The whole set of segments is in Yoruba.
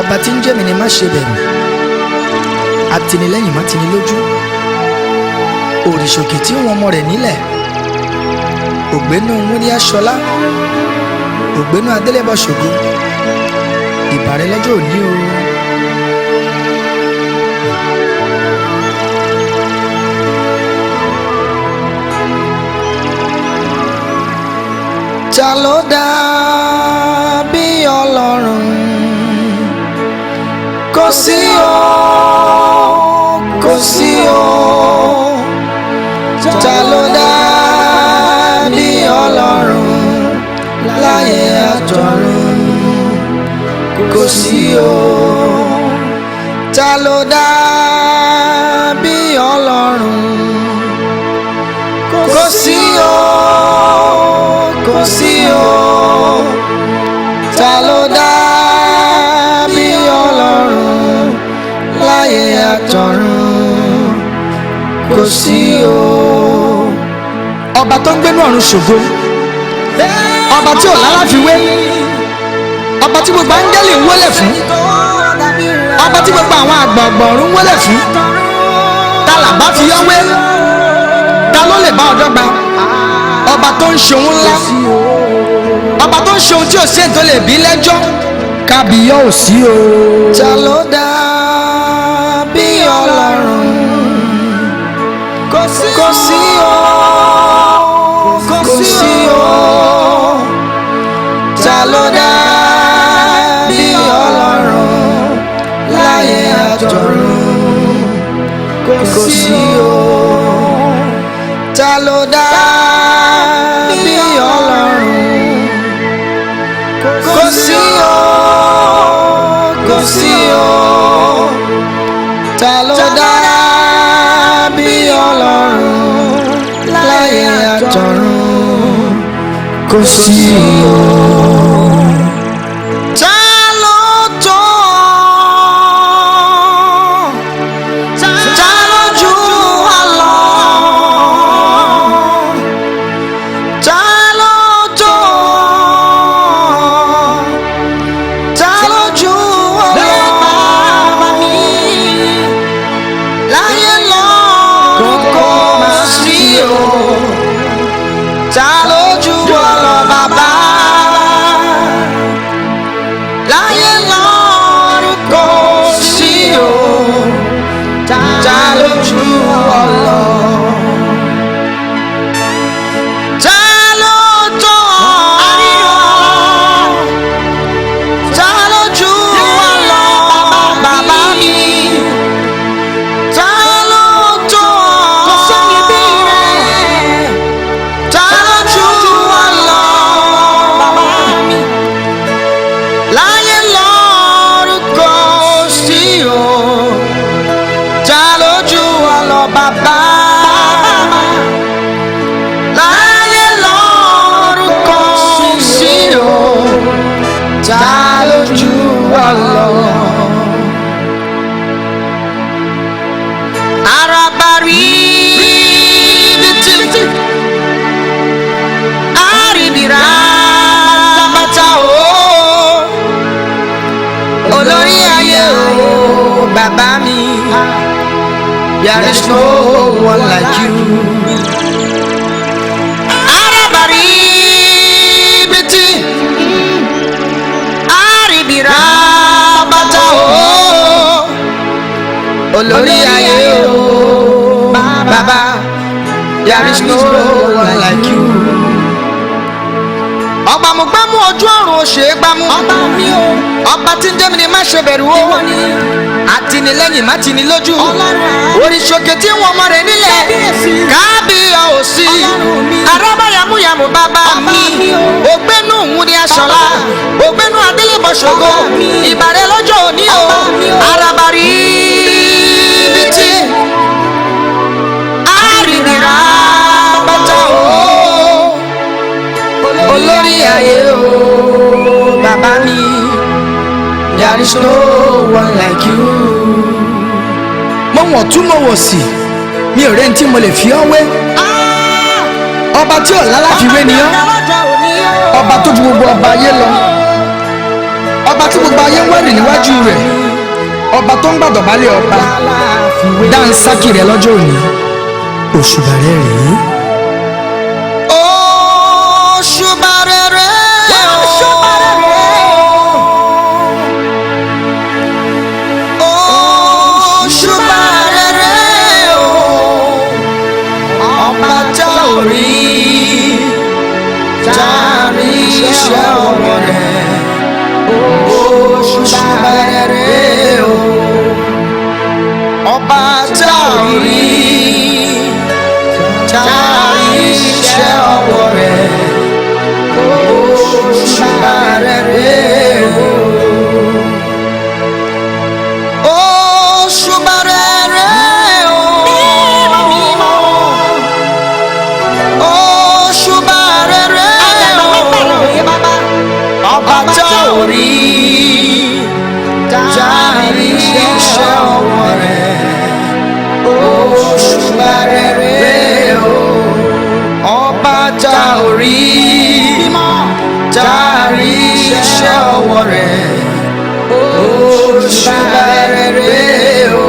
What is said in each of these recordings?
ọba tí ń jẹ́ mi ni má ṣe bẹ̀rù, àtìlẹ́yìn má tini lójú, òrìṣòkè tí wọ́n ọmọ rẹ̀ nílẹ̀, ògbénú wúni aṣọlá, ògbénú adélébọ̀ ṣògo, ìbàrẹ̀ lọ́jọ́ òní o. Ta ló dàbí Ọlọ́run? Kò sí o, kò sí o. Ta ló dàbí Ọlọ́run láyé àtọ̀run? Kò sí o. Ta ló dàbí Ọlọ́run? Kò sí o, kò sí o. Ta ló dàbí Ọlọ́run láyé àtọ̀run? Kò sí o. Ọba tó ń gbénú ọ̀run ṣògo, ọba tí ò láláfiwé, ọba tí gbogbo áńgẹ́lì ń wólẹ̀ fún, ọba tí gbogbo àwọn àgbààgbà ọ̀run ń wólẹ̀ fún. Ta làbá fi yọ́ wé? Ta ló lè bá ọ dọ́gba? Ọba tó ń ṣe ohun ńlá, ọba tó ń ṣe ohun tí ò sí ètò lè bí lẹ́jọ́, kábíyọ̀ ò sí o. Ta ló dàbí Ọlọ́run? Kò sí o, kò sí o. Ta ló dàbí Ọlọ́run láyé àtọ̀run? Kò sí o. Ta ló dàbí Ọlọ́run? Kò sí o, kò sí o. Ta ló dàbí Ọlọ́run láyé àtọ̀run? Kò sí o. Ta ló tó? Ta ló jù wá lọ? Ta ló tó? Ta ló jù wá lọ? Láyé lọ kò má sí o. Ta ló jù wá lọ bàbá? Láyé lọ kò sí o. Ta ló jù wá lọ? Ta ló tó? Ta ló jù wá lọ bàbá mi? Ta ló tó? Ta ló jù wá lọ bàbá mi? Láyé lọ́run kò sí o. Ta ló jù wá lọ bàbá? Láyé lọ́run kò sí o. Ta ló jù wá lọ? Arabari biti, aribira bata o. Olórí ayé o, bàbá mi. There is no one like you. Arabari biti, aribira bata o. Olórí ayé o, bàbá. There is no one like you. Ọba mo gbámú ojú ọ̀run ó ṣe é gbámú. Ọba mi o. Ọba tí ń jẹ́ mi ni má ṣe bẹ̀rù o. Àtìlẹ́yìn má tini lójú. Òrìṣòkè tí wọ́n ọmọ rẹ̀ nílẹ̀. Kábíyọ̀ ò sí. Arábá yàmúyàmú bàbá mi. Ògbénú wúni aṣọlá. Ògbénú adélébọ̀ ṣògo. Ìbàrẹ̀ lọ́jọ́ òní o. Araba rí bìtì. Àrìbìrà bàtà o. Olórí ayé o, bàbá mi. There is no one like you. Mo wọ̀n tún mo wò sí, mi ò rẹ́ ní tí mo lè fi ọ́ wé. Ọba tí ò láláfiwé ni ọ́, ọba tó ju gbogbo ọba ayé lọ, ọba tí gbogbo ayé ń wẹ̀rì níwájú rẹ̀, ọba tó ń gbàdọ̀bálẹ̀ ọba, dáńsákì rẹ̀ lọ́jọ́ òní, òṣùbà rẹ̀ rèé. òṣùbà rẹ̀ rèé o. òṣùbà rẹ̀ rèé o. ọba tá ò rí iṣẹ́ ọwọ́ rẹ̀. òṣùbà rẹ̀ rèé o. ọba tá ò rí iṣẹ́ ọwọ́ rẹ̀. òṣùbà rẹ̀ rèé o. òṣùbà rẹ̀ rèé o. òṣùbà rẹ̀ rèé o. ọba tá ò rí iṣẹ́ ọwọ́ rẹ̀. òṣùbà rẹ̀ rèé o. ọba tá ò rí iṣẹ́ ọwọ́ rẹ̀. òṣùbà rẹ̀ rèé o.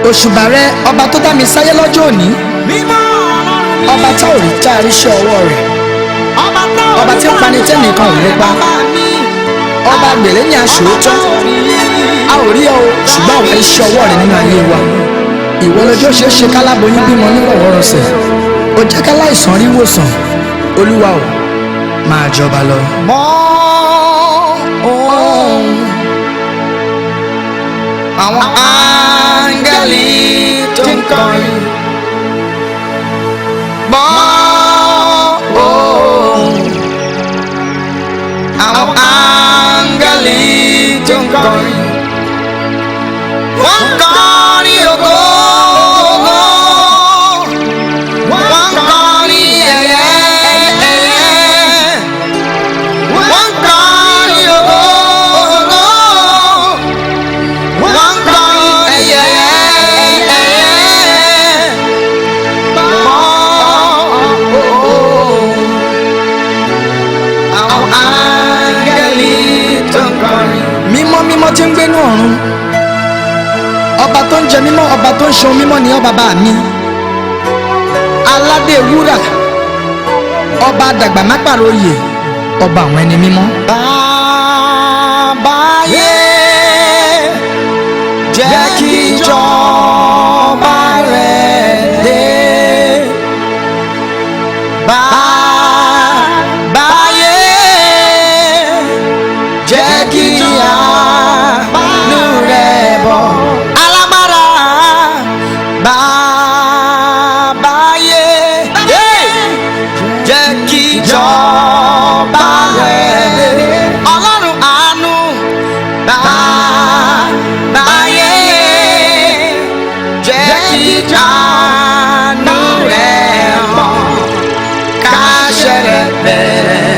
òṣùbà rẹ̀ ọba tó dá mi sáyé lọ́jọ́ òní, ọba tá ò rí iṣẹ́ ọwọ́ rẹ̀, ọba tí ń pani tẹ́nìkan ò lè pa, ọba gbèrè ní aṣòótọ́. A ò rí ọ ṣùgbọ́n àwọn iṣẹ́ ọwọ́ rẹ̀ nínú ayé wa. Ìwọ lọ́jọ́ ṣe é ṣe káláboyún bímọ nírọ̀wọ́rọ̀sẹ̀, ó jẹ́ káláìsàn rí wòsàn. Olúwa ò máa jọba lọ. mọ ohùn àwọn áńgẹ́lì tó ń kọrin. gbọ́ ohùn àwọn áńgẹ́lì tó ń kọrin. wọ́n ń kọrin ògo. wọ́n ń kọrin ẹ̀yẹ. wọ́n ń kọrin ògo. wọ́n ń kọrin ẹ̀yẹ. àwọn áńgẹ́lì tó ń kọrin. Mímọ́ mímọ́ tí ń gbénú ọ̀run, ọba tó ń jẹ mímọ́, ọba tó ń ṣe ohun mímọ́ ni ọ́ bàbá mi. Aládé wúrà, ọba àdàgbà má pàrọ̀ oyè, ọba àwọn ẹni mímọ́. Bàbá yé jẹ́ kí ìjọba rẹ̀ dé. Bàbá yé jẹ́ kí àánú rẹ̀ bọ̀. Alágbára bàbá yé jẹ́ kí ìjọba rẹ̀ dé. Ọlọ́run àánú bàbá yé jẹ́ kí àánú rẹ̀ hàn. Káṣẹ́ rẹ̀ bẹ̀rẹ̀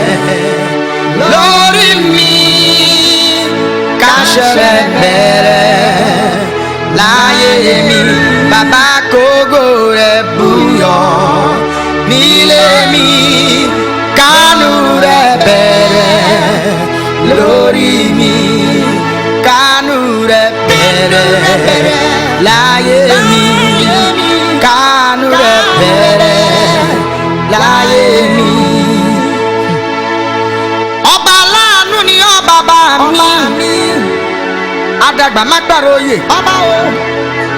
lórí mi. Káṣẹ́ rẹ̀ bẹ̀rẹ̀ láyé mi. Bàbá kógo rẹ̀ búyọ̀ nílé mi. Kánú rẹ̀ bẹ̀rẹ̀ lórí mi. Kánú rẹ̀ bẹ̀rẹ̀ láyé mi. Kánú rẹ̀ bẹ̀rẹ̀ láyé mi. Ọba aláàánú ni ọ́ bàbá mi. Àdàgbà má gbàrọ̀ oyè.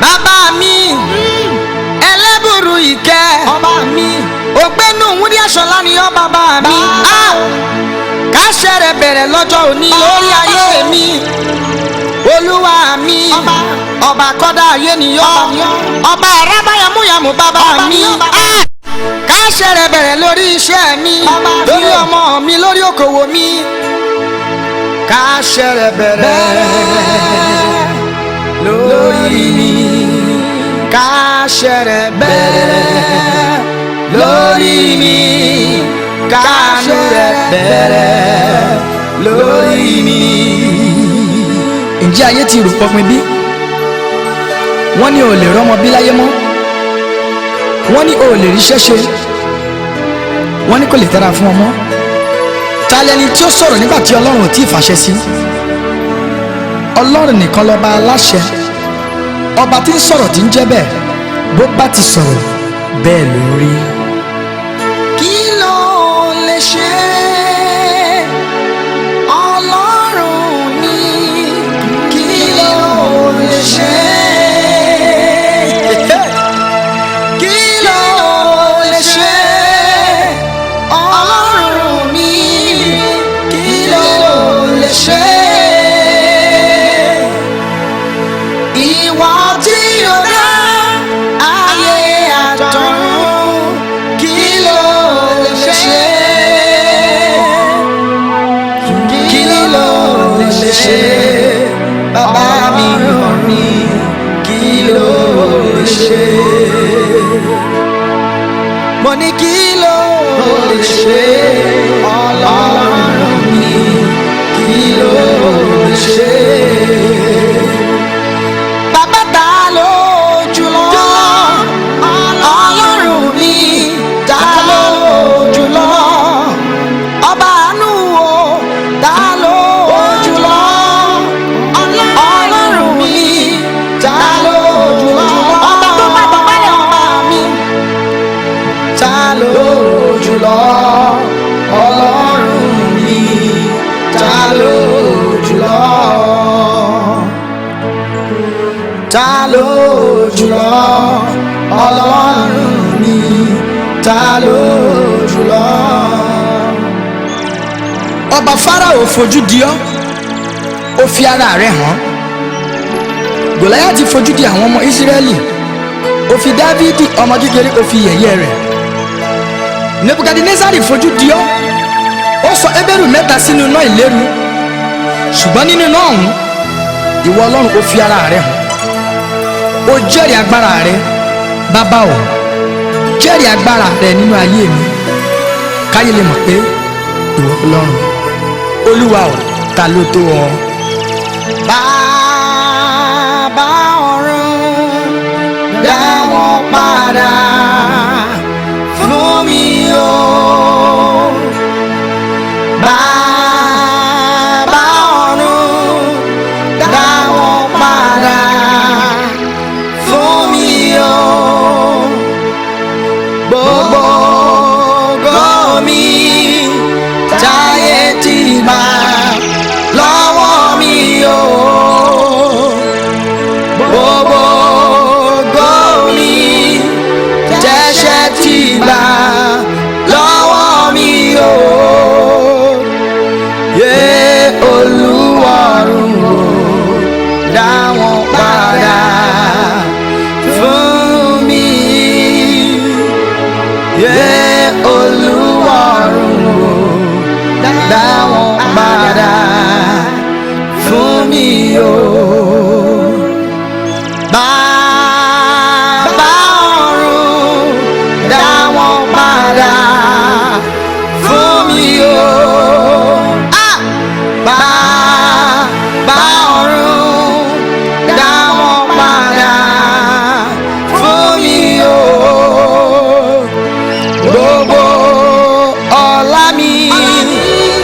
Bàbá mi. Ẹlẹ́bùrú ìkẹ́. Ògbénu wúdí aṣọlá ni ọ́ bàbá mi. Káṣẹ́ rẹ̀ bẹ̀rẹ̀ lọ́jọ́ òní lórí ayé mi. Olúwa mi. Ọba kọ́dá ayé niyọ́. Ọba arábáyamúyamù bàbá mi. Káṣẹ́ rẹ̀ bẹ̀rẹ̀ lórí iṣẹ́ mi. Lórí ọmọ mi, lórí okòwò mi. Káṣẹ́ rẹ̀ bẹ̀rẹ̀ lórí mi. Káṣẹ́ rẹ̀ bẹ̀rẹ̀ lórí mi. Káṣẹ́ rẹ̀ bẹ̀rẹ̀ lórí mi. Ǹjẹ́ ayé ti rò pọpin bí? Wọ́n ní o lè rọ́mọ bí láyé mọ́, wọ́n ní o lè ríṣẹ́ ṣe, wọ́n ní kò lè tẹ́ra fún ọmọ. ta lẹni tí ó sọ̀rọ̀ nígbà tí ọlọ́run ò tí ì fàṣẹ sí? ọlọ́run nìkan lọ́ba aláṣẹ, ọba tí ń sọ̀rọ̀ tí ń jẹ́ bẹ́ẹ̀, bó bá ti sọ̀rọ̀ bẹ́ẹ̀ ló rí. Kí ló lè ṣe ọlọ́run mi? Kí ló lè ṣe? Kí ló lè ṣe ọlọ́run mi? Kí ló lè ṣe? Ìwọ tí ó dá ayé àtọ̀run, kí ló lè ṣe? Kí ló lè ṣe? Bàbá mi ọ̀run, kí ló lè ṣe? Mo ní kí ló lè ṣe ọlọ́run mi? Kí ló lè ṣe? Bàbá ta ló jùlọ ọlọ́run mi? Ta ló jùlọ ọba àánú o? Ta ló jùlọ ọlọ́run mi? Ta ló jùlọ ọba tó bá bàbálẹ̀ ọba mi? Ta ló jùlọ ọlọ́run mi? Ta ló jùlọ? Ta ló jùlọ ọlọ́run mi? Ta ló jùlọ? ọba Fáráò fojú di ọ́, ó fi ara rẹ̀ hàn. Gòláyátì fojú di àwọn ọmọ Ísírẹ́lì, ó fi Dáfídì ọmọ kékeré ó fi yẹ̀yẹ́ rẹ̀. Nebukadnésárì fojú di ọ́, ó sọ Hébérù mẹ́ta sínú iná ìléru, ṣùgbọ́n nínú iná ọ̀hún ìwọ ọlọ́run ó fi ara rẹ̀ hàn. Ó jẹ́rìí agbára rẹ̀, bàbá o, jẹ́rìí agbára rẹ̀ nínú ayé mi, káyé lè mọ̀ pé ìwọ ọlọ́run. Olúwa o, ta ló tó ọ? Bàbá ọ̀run, dá wọn padà fún mi o. Bàbá ọ̀run, dá wọn padà fún mi o. Gbogbo ògo mi táyé ti gbà lọ́wọ́ mi o. Gbogbo ògo mi tẹ́ṣẹ̀ ti gbà lọ́wọ́ mi o. Yé Olúwarun o, dá wọn padà fún mi. Yé Olúwarun o, dá wọn padà fún mi o. Bàbá ọ̀run, dá wọn padà fún mi o. Bàbá ọ̀run, dá wọn padà fún mi o. Gbogbo ọlá mi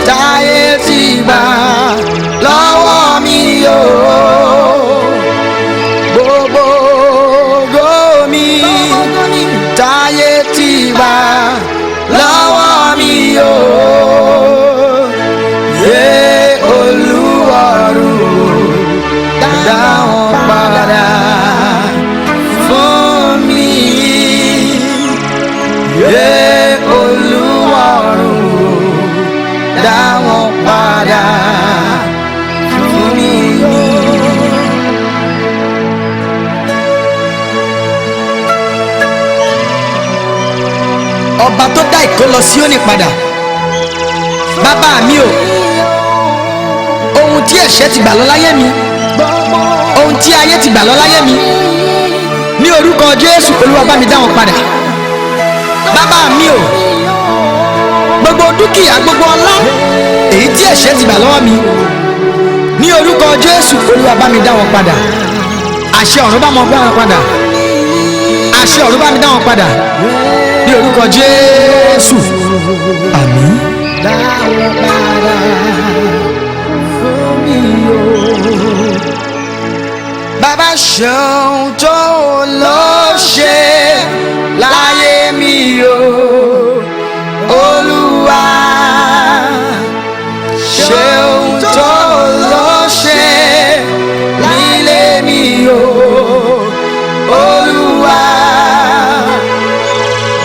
táyé ti gbà lọ́wọ́ mi o. Gbogbo ògo mi táyé ti gbà lọ́wọ́ mi o. Yé Olúwarun o, dá wọn padà fún mi. Yé Olúwarun o, dá wọn padà fún mi o. Ọba tó dá ìkólọ Síónì padà, bàbá mi o, ohun tí ẹ̀ṣẹ̀ ti gbà lọ láyé mi, ohun tí ayé ti gbà lọ láyé mi, ní orúkọ Jésù Olúwa bá mi dá wọn padà. Bàbá mi o, gbogbo dúkìá, gbogbo ọlá èyí tí ẹ̀ṣẹ̀ ti gbà lọ́wọ́ mi, ní orúkọ Jésù Olúwa bá mi dá wọn padà. Àṣẹ ọ̀run bá wọn dá wọn padà, àṣẹ ọ̀run bá mi dá wọn padà, ní orúkọ Jésù, àmín. dáwọ́ padà fún mi o. Bàbá ṣeun tó lọ ṣe láyé mi o. Olúwa ṣeun tó lọ ṣe nílé mi o. Olúwa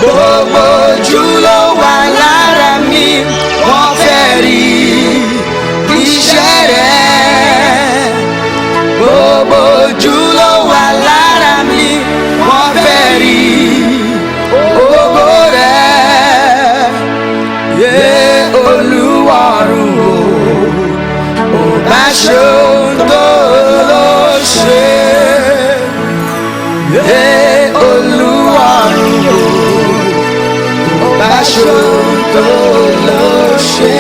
gbogbo ojú ló wà lára mi, wọ́n fẹ́ rí iṣẹ́ rẹ̀. Gbogbo ojú ló wà lára mi, wọ́n fẹ́ rí ògo rẹ̀. Yé Olúwarun o, bá ṣeun tó lọ ṣe. Yé Olúwarun o, bá ṣeun tó lọ ṣe.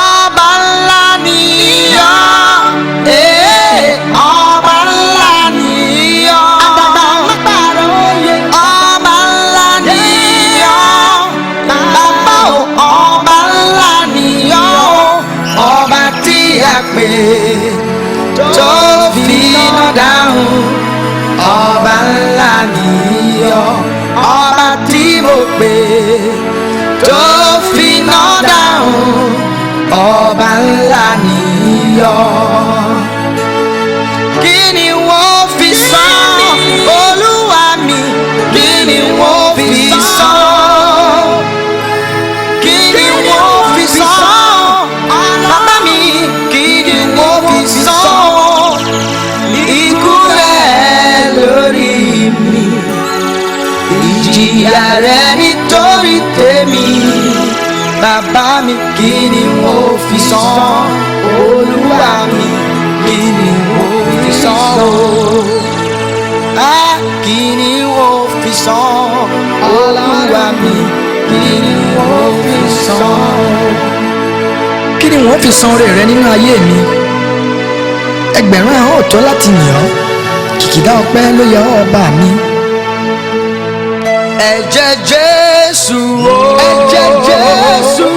Ọba ńlá nìyọ́, ọba ńlá nìyọ́. Àgbàgbà mọ́pàrọ̀ òye. Ọba ńlá nìyọ́, bàbá o, ọba ńlá nìyọ́. Ọba tí a pè tó fi iná dáhùn. Ọba ńlá nìyọ́, ọba tí mo pè tó fi iná dáhùn. Ọba ńlá nìyọ́. Kí ni wọ́n fi san Olúwa mi? Kí ni wọ́n fi san? Kí ni wọ́n fi san bàbá mi? Kí ni wọ́n fi san ikú rẹ̀ lórí mi? Ìjìyà rẹ̀ nítorí tèmi. Bàbá mi, kí ni wọ́n fi san Olúwa mi? Kí ni wọ́n fi san o? Kí ni wọ́n fi san Olúwa mi? Kí ni wọ́n fi san? Kí ni wọ́n fi san oore rẹ nínú ayé mi? Ẹgbẹ̀rún ahọ́n ò tó láti yìn ọ́, kìkìdá ọpẹ́ ló yẹ ọ́ ọba mi. Ẹ̀jẹ̀ Jésù o, ẹ̀jẹ̀ Jésù,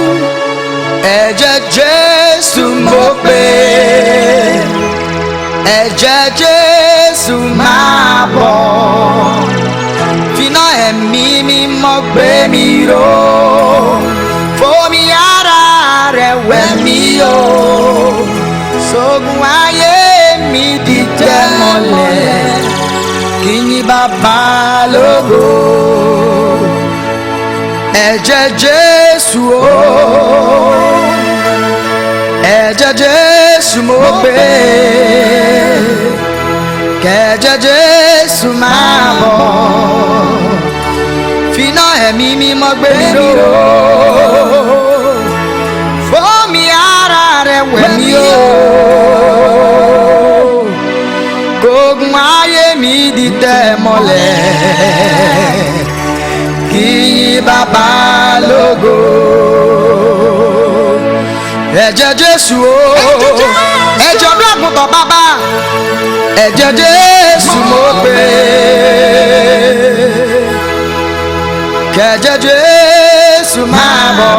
ẹ̀jẹ̀ Jésù mo pè. Ẹ̀jẹ̀ Jésù máa bọ̀, finá ẹ̀mí mímọ́ gbé mi ró. Fomi ara rẹ̀ wẹ̀ mí o, sógun ayé mi di tẹ́ mọ́lẹ̀. Kí ni bàbá lógo? Ẹ̀jẹ̀ Jésù o, ẹ̀jẹ̀ Jésù mo pè. Kẹ̀jẹ̀ Jésù máa bọ̀, finá ẹ̀mí mímọ́ gbé mi ró. Fomi ara rẹ̀ wẹ̀ mí o, kógun ayé mi di tẹ́ mọ́lẹ̀. Kí bàbá lógo. Ẹ̀jẹ̀ Jésù o, ẹ̀jẹ̀ ọdún àgùntàn bàbá. Ẹ̀jẹ̀ Jésù mo pè. Kẹ̀jẹ̀ Jésù máa bọ̀,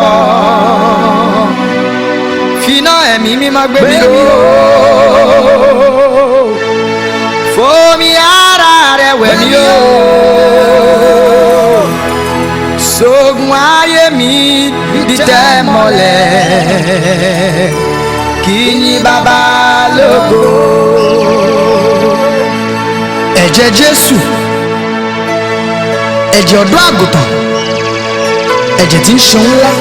finá ẹ̀mí mímọ́ gbé mi ró. Fomi ara rẹ̀ wẹ̀ mí o, sógun ayé mi di tẹ́ mọ́lẹ̀. Kí ni bàbá lógo? Ẹ̀jẹ̀ Jésù, ẹ̀jẹ̀ ọ̀dọ́ àgùntàn, ẹ̀jẹ̀ tí ń ṣe ńlá,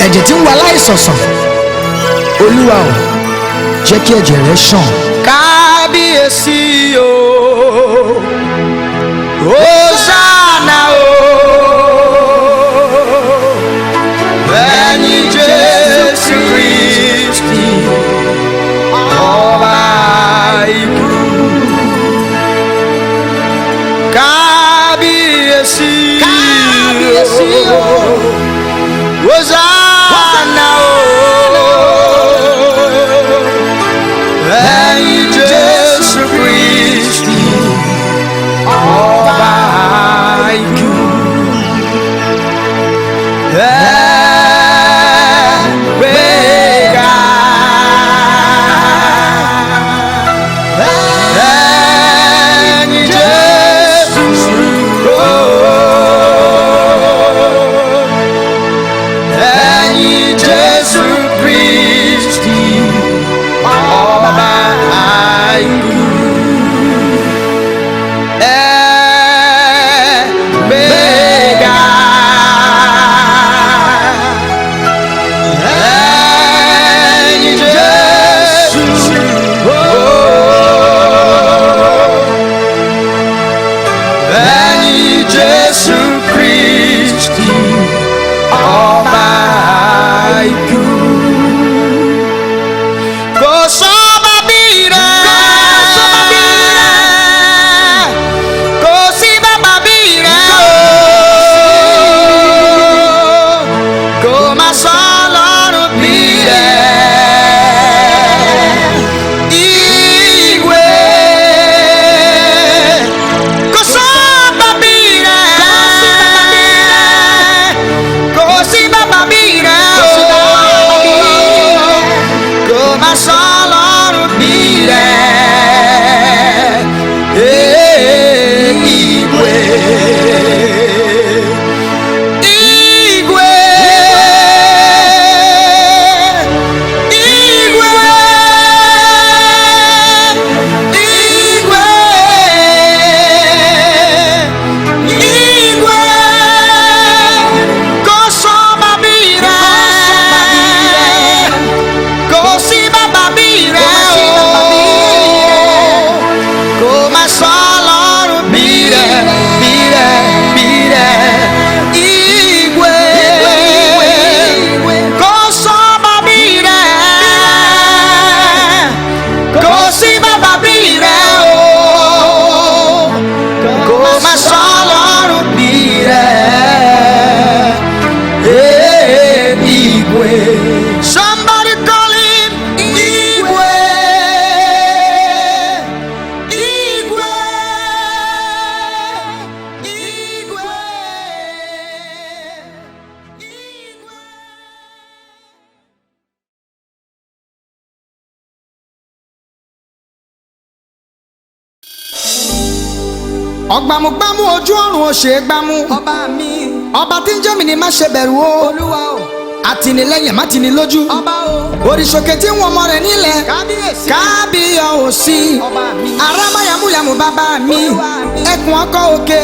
ẹ̀jẹ̀ tí ń wà láìsàn sàn. Olúwa o, jẹ́ kí ẹ̀jẹ̀ rẹ ṣàn. Kábíyèsí o, Hosanna o, ẹ̀yin Jésù Kristi, ọba ikú. Kábíyèsí o, Hosanna o, ẹ̀yin Jésù Kristi, ọba ọ̀gbàmùgbàmù ojú ọ̀run ò ṣe é gbámú. ọba mi. ọba tí ń jẹ́ mi ni má ṣe bẹ̀rù o. olúwa o. àtìnílẹ́yìn má tì ní lójú. ọba o. òrìṣòkè tí ń wọ ọmọ rẹ̀ nílẹ̀. kábíyèsí. kábíyèsí. ọba mi. arámáyàmúyàmú bàbá mi. olúwa mi. ẹkùn ọkọ òkè.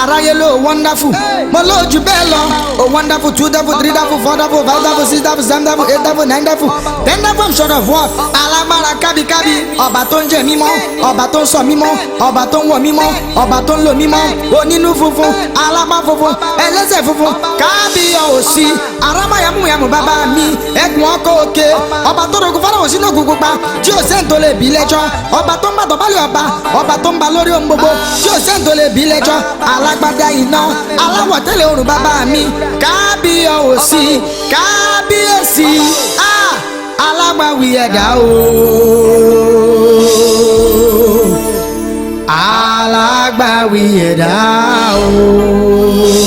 aráyé ló wonderful. mo lójú bẹ́ẹ̀ lọ. o wonderful 2 double 3 double 4 double 5 double 6 double 7 double 8 double 9 double 10 double I'm short of what. alágbára kábíkábí. ọba tó ń jẹ́ mímọ́. ọba tó ń sọ mímọ́. ọba tó ń wọ mímọ́. ọba tó ń lò mímọ́. onínú funfun. alápá funfun. ẹlẹ́sẹ̀ funfun. kábíyèsí. arámáyàmúyàmú bàbá mi. ẹkùn ọkọ òkè. ọba tó rogun fáráwọ̀ sínú ògùnkùn pa. tí ò sẹ́ńtò lè bí lẹ́jọ́. ọba tó ń bá tọ́balẹ̀ ọba. ọba tó ń ba lórí ohun gbogbo. tí ò sẹ́ńtò lè bí lẹ́jọ́. alágbádá iná. aláwọ̀ tẹ́lẹ̀ òrùn bàbá mi. kábíyèsí. kábíyèsí. alágbàwí ẹ̀dá o. alágbàwí ẹ̀dá o.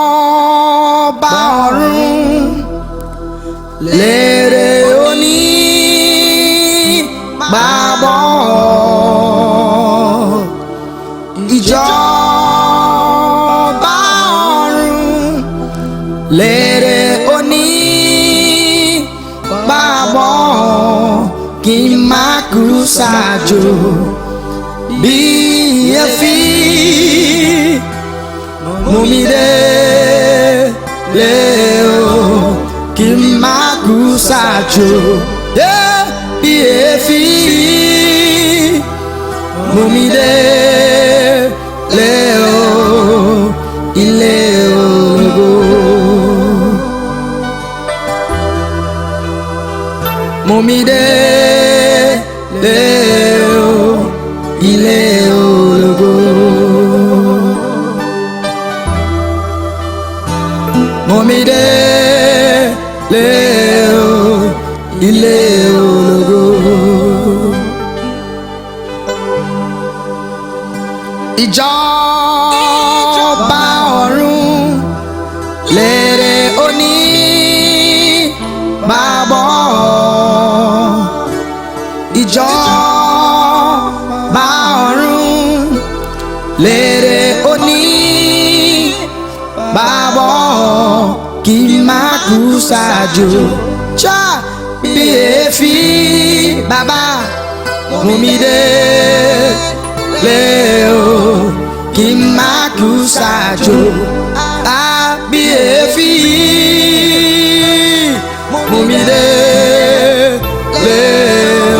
ìjọba ọ̀run lèrè òní gbàgbọ́. ìjọba ọ̀run lèrè òní gbàgbọ́. kí n má kú ṣáájú bí èéfín. mú mi dé lé o kí n má kú ṣáájú bí èéfín. mú mi dé lé o ilé ògo. mú mi dé lé o ilé ògo. mú mi dé lé o ilé ògo. ìjọba ọ̀run lèrè òní gbàgbọ́. ìjọba ọ̀run lèrè òní gbàgbọ́. kí n má kú ṣáájú bí èéfín. bàbá mú mi dé lé o kí n má kú ṣáájú bí èéfín. mú mi dé lé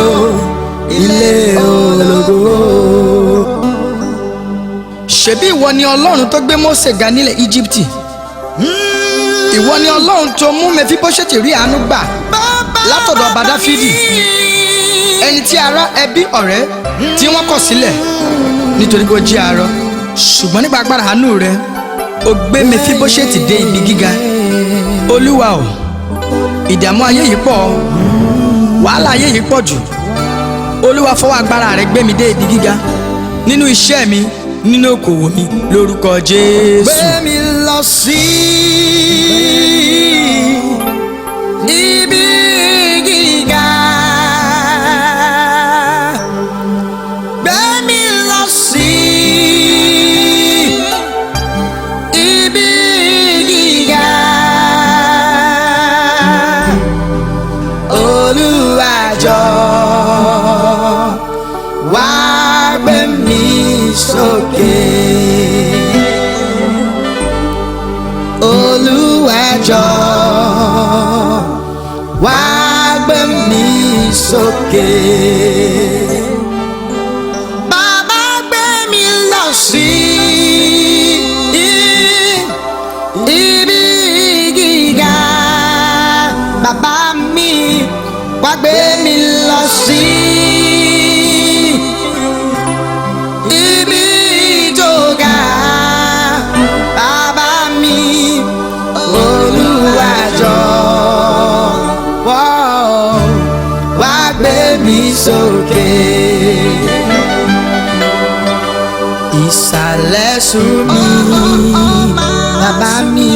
o ilé ológo. ṣebí ìwọ ni ọlọ́run tó gbé Mósè ga nílẹ̀ Íjíbítì. ìwọ ni ọlọ́run tó mú Mẹfíbóṣẹ́tì rí àánú gbà látọ̀dọ̀ ọba Dáfídì, ẹni tí ará ẹbí ọ̀rẹ́ tí wọ́n kọ̀ sílẹ̀ nítorí pé ó jí arọ. ṣùgbọ́n nípa agbára àánú rẹ ó gbé Mẹfíbóṣẹ́tì dé ibi gíga. olúwa o, ìdààmú ayé yìí pọ̀, wàhálà ayé yìí pọ̀ jù. olúwa fọwọ́ agbára rẹ gbé mi dé ibi gíga nínú iṣẹ́ mi, nínú okòwò mi, lórúkọ Jésù. gbé mi lọ sí ibi gíga. gbé mi lọ sí ibi gíga. Olúwa jọ̀ọ́ wá gbé mi sókè. Olúwa jọ̀ọ́ wá gbé mi sókè. Bàbá gbé mi lọ sí ibi gíga. Bàbá mi wá gbé mi lọ sí ibi tó ga. Bàbá mi Olúwa jọ̀ọ́ wá gbé mi sókè. ìsàlẹ̀ sú mi, bàbá mi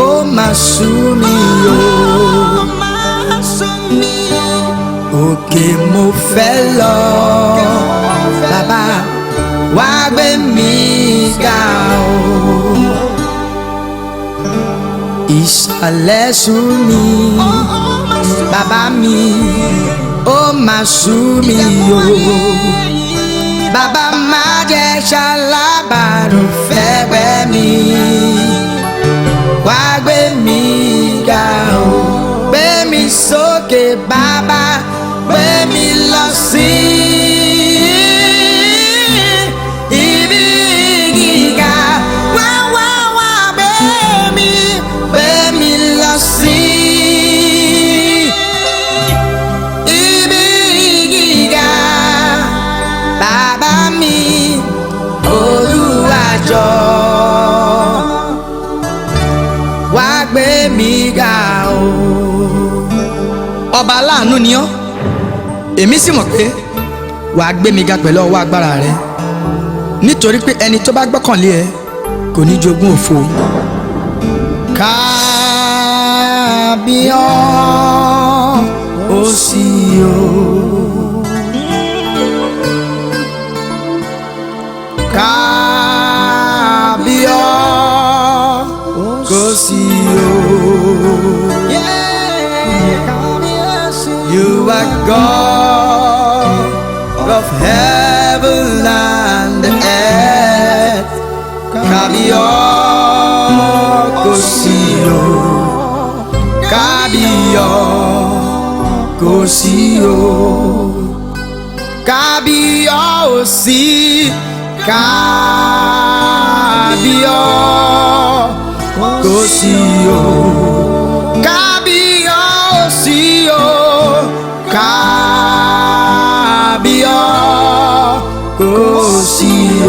ó mà sú mi o. òkè mo fẹ́ lọ bàbá wá gbé mi ga o. Ìsàlẹ̀ sú mi bàbá mi ó máa sú mi o. Bàbá má jẹ́ ṣalábàárò fẹ́gbẹ́ mi wá gbé mi ga o. Gbé mi sókè bàbá gbé mi lọ sí ibi gíga wá wá wá gbé mi lọ sí ibi gíga bàbá mi Olúwa jọ̀ọ́ wá gbé mi ga o. Ọba aláàánú ni ọ́, èmi sì mọ̀ pé wàá gbé mi ga pẹ̀lú ọwọ́ agbára rẹ nítorí pé ẹni tó bá gbọ́kànlé ẹ kò ní jogún òfo. Kábíyọ̀sí o. Kábíyọ̀sí o. You are God of heaven and earth. Kábíyọ̀sí o. Kábíyọ̀sí o. Kábíyọ̀sí. Kábíyọ̀sí o. Kábíyọ̀sí o. Kábíyọ̀sí o.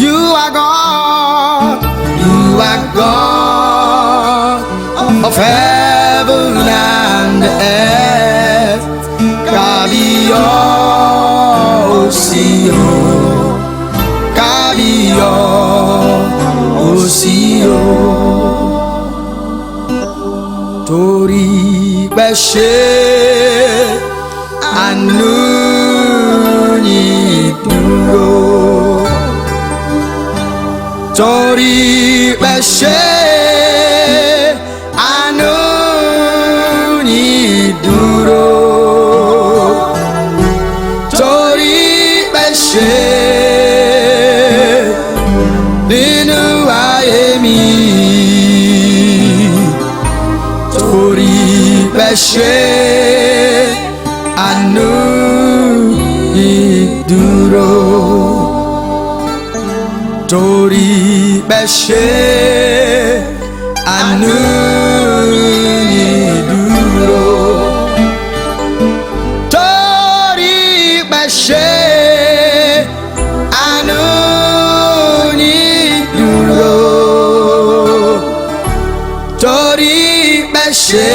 You are God. You are God of heaven and earth. Kábíyọ̀sí o. Kábíyọ̀sí o. Torí pé ṣe àánú yín dúró. Torí pé ṣe àánú yín dúró. Torí pé ṣe nínú ayé mi. Torí pé ṣe àánú yín dúró. Torí pé ṣe àánú yín dúró. Torí pé ṣe àánú yín dúró. Torí pé ṣe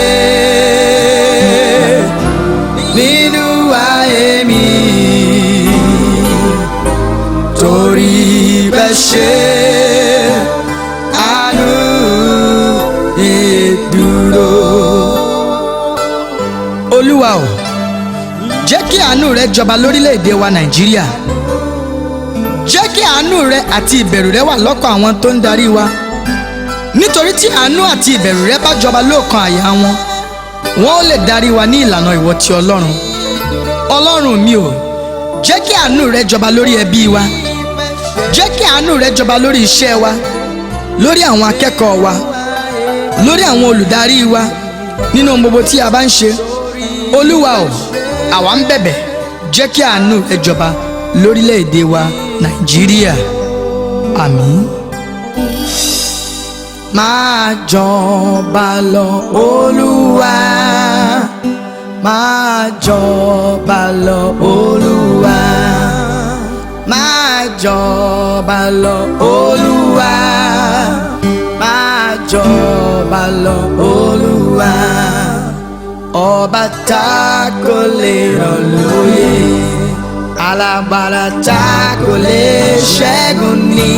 nínú ayé mi. Torí pé ṣe àánú yín dúró. Olúwa o, jẹ́ kí àánú rẹ jọba lórílẹ̀‐èdè wa Nàìjíríà. Jẹ́ kí àánú rẹ àti ìbẹ̀rù rẹ wà lọ́kàn àwọn tó ń darí wa. Nítorí tí àánú àti ìbẹ̀rù rẹ bá jọba lọ́kàn àyà wọn, wọn ó lè darí wa ní ìlànà ìwọ ti Ọlọ́run. Ọlọ́run mi o, jẹ́ kí àánú rẹ jọba lórí ẹbí wa. Jẹ́ kí àánú rẹ jọba lórí iṣẹ́ wa, lórí àwọn akẹ́kọ̀ọ́ wa, lórí àwọn olùdarí wa, nínú gbogbo tí a bá ń ṣe. Olúwa o, àwa ń bẹ̀bẹ̀, jẹ́ kí àánú rẹ jọba lórílẹ̀‐èdè wa Nàìjíríà. Àmín. Máa jọba lọ Olúwa, máa jọba lọ Olúwa, máa jọba lọ Olúwa, máa jọba lọ Olúwa. Ọba tá kò lè rọ̀ lóyè, alágbára tá kò lè ṣẹ́gun ní.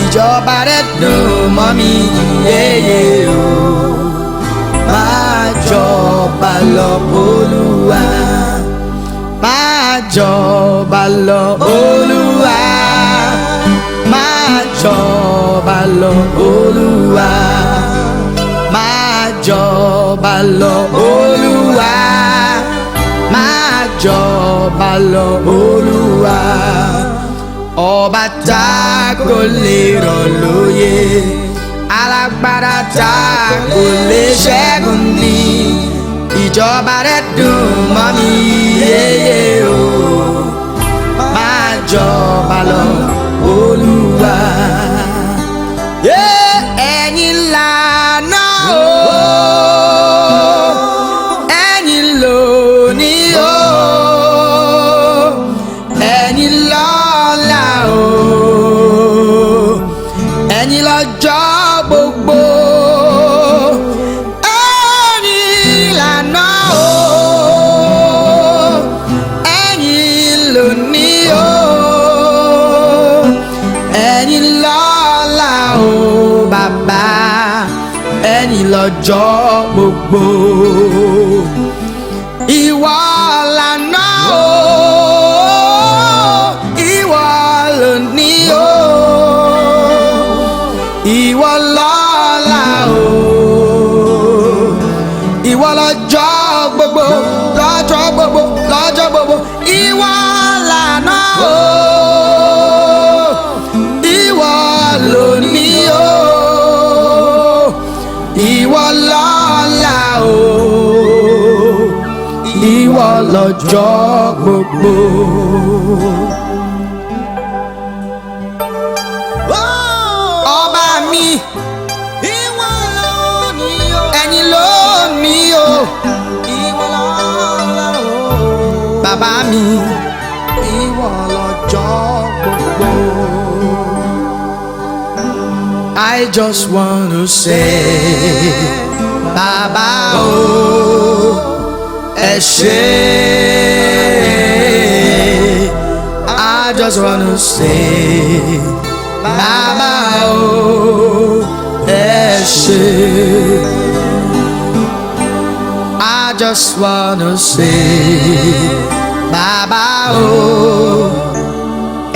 Ìjọba rẹ̀ dùn mọ́ mi yéye o, máa jọba. jọba lọ Olúwa. Máa jọba lọ Olúwa. Máa jọba lọ Olúwa. Máa jọba lọ Olúwa. Máa jọba lọ Olúwa. Ọba tá kò lè rọ̀ lóyè, alágbára tá kò lè ṣẹ́gun ní. Ìjọba rẹ̀ dùn mọ́ mi yéyé o. Máa jọba lọ Olúwa. Ẹ̀yin lànà o, ẹ̀yin lónìí o, ẹ̀yin lọ́la o, ẹ̀yin lọ́jọ́ gbogbo. Ẹ̀yin lànà o, ẹ̀yin lónìí o, ẹ̀yin lọ́la o, bàbá, ẹ̀yin lọ́jọ́ gbogbo. Ìwọ lànà o, ìwọ lónìí o, ìwọ lọ́la o, ìwọ lọ́jọ́ gbogbo, lọ́jọ́ gbogbo, lọ́jọ́ gbogbo. Ìwọ lànà o, ìwọ lónìí o, ìwọ lọ́la o, ìwọ lọ́jọ́ gbogbo. Ọba mi, ìwọ lónìí o, ẹ̀yin lónìí o, ìwọ lọ́la o, bàbá mi, ìwọ lọ́jọ́ gbogbo. I just want to say, Baba o, ẹ ṣé. I just want to say, Baba o, ẹ ṣé. I just want to say, Baba o,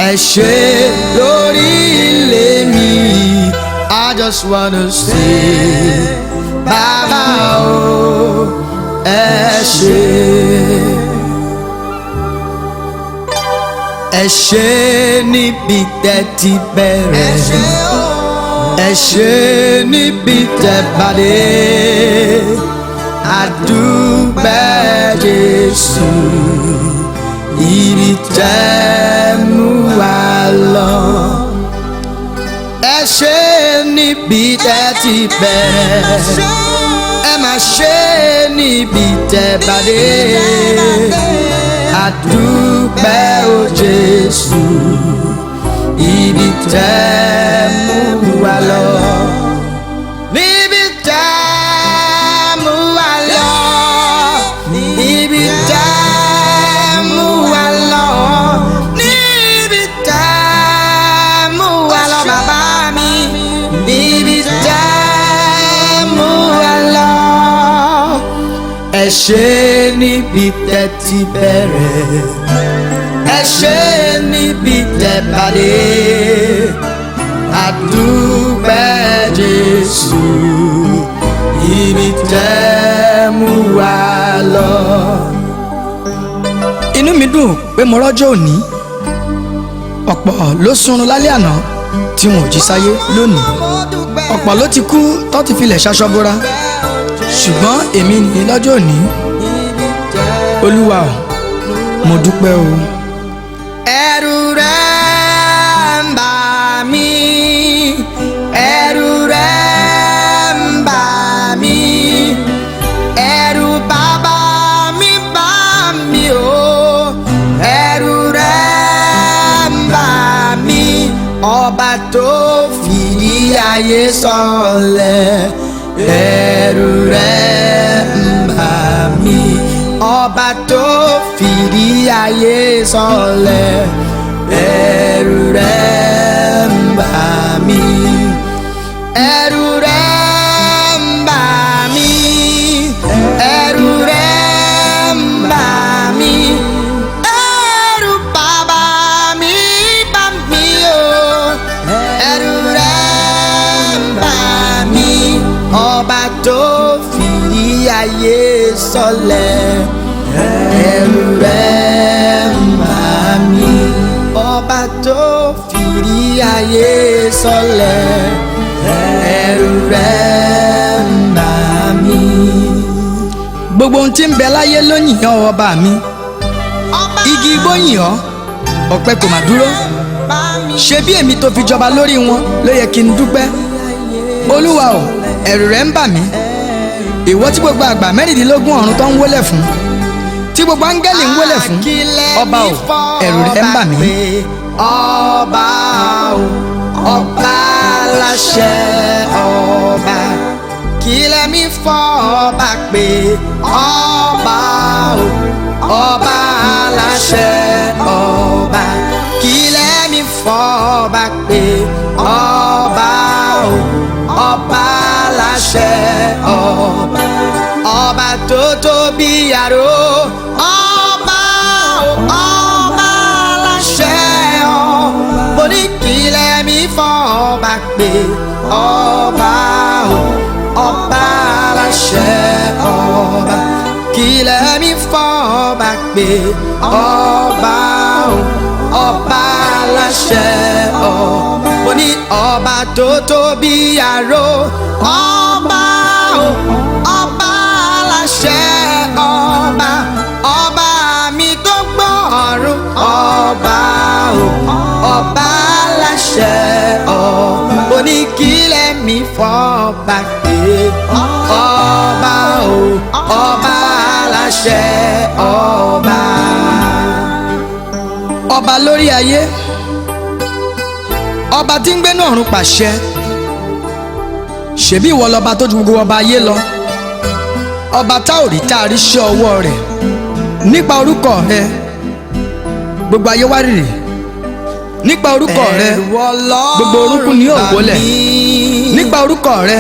ẹ ṣé lórí ilé mi. I just want to say, Baba o, ẹ ṣé. Ẹ ṣé níbi tẹ́ ti bẹ̀rẹ̀, ẹ ṣé níbi tẹ́ bá dé. A dúpẹ́ Jésù, ibi tẹ́ mú wa lọ. Ẹ ṣé níbi tẹ́ ti bẹ̀rẹ̀, ẹ má ṣe níbi tẹ́ bá dé. A dúpẹ́ o Jésù, ibi tẹ́ mú wa lọ. Níbi tẹ́ mú wa lọ, níbi tẹ́ mú wa lọ, níbi tẹ́ mú wa lọ, bàbá mi, níbi tẹ́ mú wa lọ. Ẹ ṣé níbi tẹ́ ti bẹ̀rẹ̀, ẹ ṣé níbi tẹ́ bá dé. A dúpẹ́ Jésù, ibi tẹ́ mú wa lọ. Inú mi dùn pé mo rọ́jọ́ òní. Ọ̀pọ̀ ló sunrun lálẹ́ àná tí wọn ò jí sáyé lónìí. Ọ̀pọ̀ ló ti kú tó ti filẹ̀ ṣaṣọ bora. Ṣùgbọ́n èmi ní lọ́jọ́ òní. Olúwa o, mo dúpẹ́ o. Ẹ̀rù rẹ̀ ń bà mí, ẹ̀rù rẹ̀ ń bà mí, ẹ̀rù bàbá mi bà mí o, ẹ̀rù rẹ̀ ń bà mí. Ọba tó fìdí ayé sọlẹ̀, ẹ̀rù rẹ̀ ń bà mí. Ọba tó fìdí ayé sọlẹ̀, ẹ̀rù rẹ̀ ń bà mí. Ẹ̀rù rẹ̀ ń bà mí, ẹ̀rù ọba tó fìdí ayé sọlẹ̀ ẹ̀rù rẹ̀ ń bà mí. Ọba tó fìdí ayé sọlẹ̀ ẹ̀rù rẹ̀ ń bà mí. Gbogbo ohun tí ń bẹ láyé ló yìn ọ́ ọba mi. Igi igbó yìn ọ́, ọ̀pẹ kò mà dúró. Ṣé bí èmi tó fi jọba lórí wọn ló yẹ kí n dúpẹ́? Olúwa o, ẹ̀rù rẹ̀ ń bà mí. Ìwọ tí gbogbo àgbà mẹ́rìndínlógún ọ̀run tó ń wólẹ̀ fún, tí gbogbo áńgẹ́lì ń wólẹ̀ fún, ọba o, ẹ̀rù rẹ̀ ń bà mí. Ọba o, ọba láṣẹ ọba, kí lẹ́mí fọ́ ọba pé ọba o, ọba láṣẹ ọba, kí lẹ́mí fọ́ ọba pé ọba o, ọba láṣẹ ọba, ọba tó tóbi àrò, ọba o, ọba láṣẹ ọba, mo ní kí lẹ́mí fọ́ ọba pé ọba o, ọba láṣẹ ọba, kí lẹ́mí fọ́ ọba pé ọba o, ọba láṣẹ ọba, mo ní ọba tó tóbi àrò, ọba o, ọba láṣẹ ọba, ọba mi tó gbọ́ ọ̀run, ọba o, ọba láṣẹ ọba, mo ní kí lẹ́mí fọ́ ọba pé ọba o, ọba láṣẹ ọba. Ọba lórí ayé, ọba tí ń gbénú ọ̀run pàṣẹ. Ṣebí ìwọ lọba tó ju gbogbo ọba ayé lọ, ọba tá ò rí tá a rí ṣẹ́ ọwọ́ rẹ̀. Nípa orúkọ rẹ gbogbo ayé wárìrì, nípa orúkọ rẹ gbogbo orúnkún ni yóò wólẹ̀, nípa orúkọ rẹ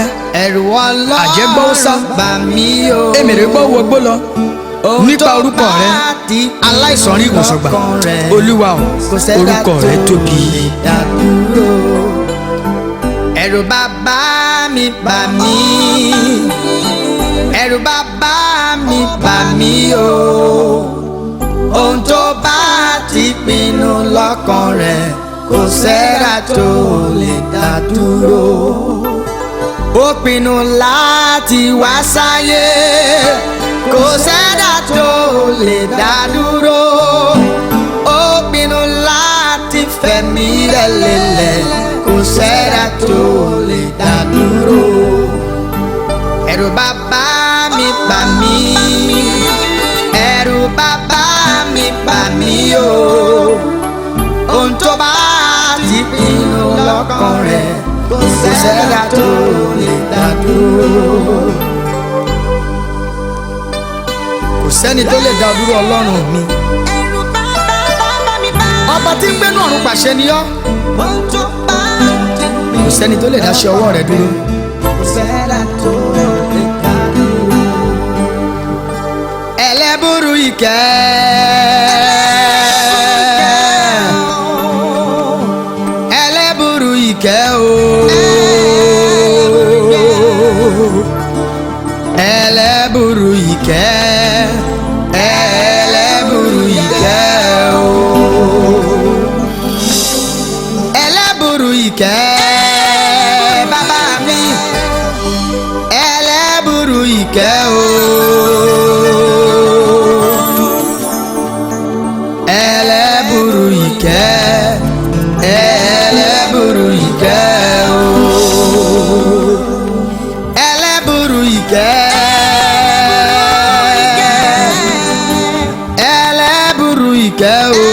àjẹ́ gbọ́ ó sá, èmèrè gbọ́ wọgbó lọ, nípa orúkọ rẹ aláìsàn rí ìwòsàn gbà. Olúwa o, orúkọ rẹ tóbi. Ẹ̀rù bàbá mi bà mí, ẹ̀rù bàbá mi bà mí o, ohun tó bá ti pinnu lọ́kàn rẹ̀ kò sẹ́dá tó lè dá dúró. Ó pinnu láti wá sáyé, kò sẹ́dá tó lè dá dúró. Ó pinnu láti fẹ̀mí rẹ̀ lélẹ̀, kò sẹ́dá tó lè dá dúró. Ẹ̀rù bàbá mi bà mí, ẹ̀rù bàbá mi bà mí o, ohun tó bá ti pinnu lọ́kàn rẹ̀ kò sẹ́dá tó lè dá dúró. Kò sẹ́ni tó lè dá dúró Ọlọ́run mi. Ọba tí ń gbénú ọ̀run pàṣẹ ni ọ́. Kò sẹ́ni tó lè dá ṣe ọwọ́ rẹ̀ dúró. Kò sẹ́dá tó lè dá dúró. Ẹlẹ́bùrú ìkẹ́, ẹlẹ́bùrú ìkẹ́ o, ẹlẹ́bùrú ìkẹ́, ẹlẹ́bùrú ìkẹ́ o, ẹlẹ́bùrú ìkẹ́ bàbá mi, ẹlẹ́bùrú ìkẹ́ o, ẹlẹ́bùrú ìkẹ́, ẹlẹ́bùrú ìkẹ́ o, ẹlẹ́bùrú ìkẹ́, ẹlẹ́bùrú ìkẹ́ o,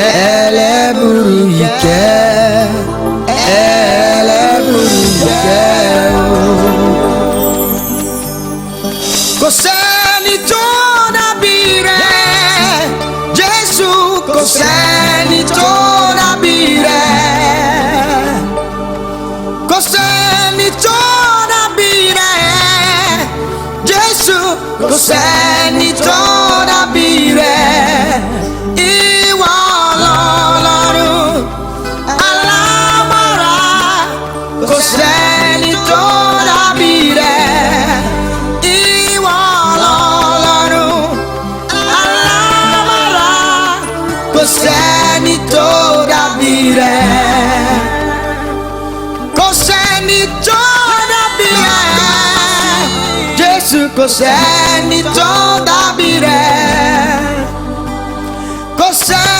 ẹlẹ́bùrú ìkẹ́, ẹlẹ́bùrú ìkẹ́ o. Kò sẹ́ni tó dàbí rẹ̀, Jésù, kò sẹ́ni tó dàbí rẹ̀, kò sẹ́ni tó dàbí rẹ̀, Jésù, kò sẹ́ni tó dàbí rẹ̀. Ìwọ l'Ọlọ́run alágbára, kò sẹ́ni tó dàbí rẹ̀, kò sẹ́ni.